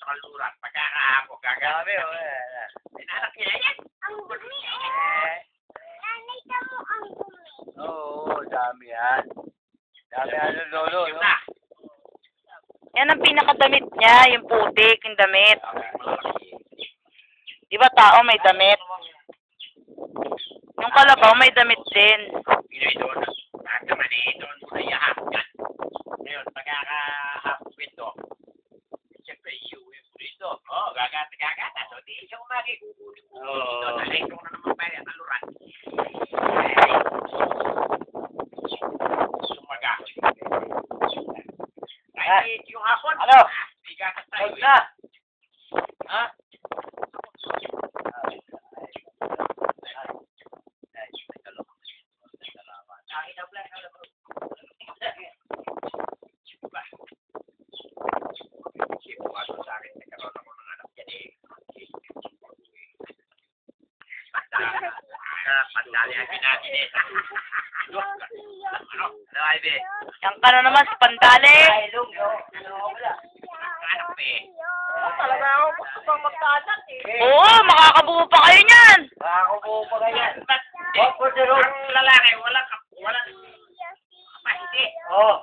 kalurat. Pagkakaako, gagamit. Inanak niya yan. Ang dumi eh. Nanay ka mo ang dumi. Oo, dami yan. Dami ano, lolo, Yun no? na. Yan ang pinakadamit niya, yung putik, yung damit. Di ba tao may damit? Yung kalabaw may damit din. Pinoy doon. Lahat naman eh. Doon muna ihahapgan. Ngayon, pagkakahapos ito, siyempre, iuwi ko dito. Oo, gagata. So, di siya umagi. Kukunin ko dito. Nalay ko na naman pa yung kalurat. Sumaga. Kahit yung hapon. Ano? Di gatas tayo. Huwag na! Ha? Pagdali ang natin eh. Ano, Ivy? Yan ka na naman sa pandali. Anak eh. Talaga ako gusto pang magtanak eh. Oo, makakabuo pa kayo niyan. Makakubuo pa ganyan. Ang lalaki, walang kapasite. Oo.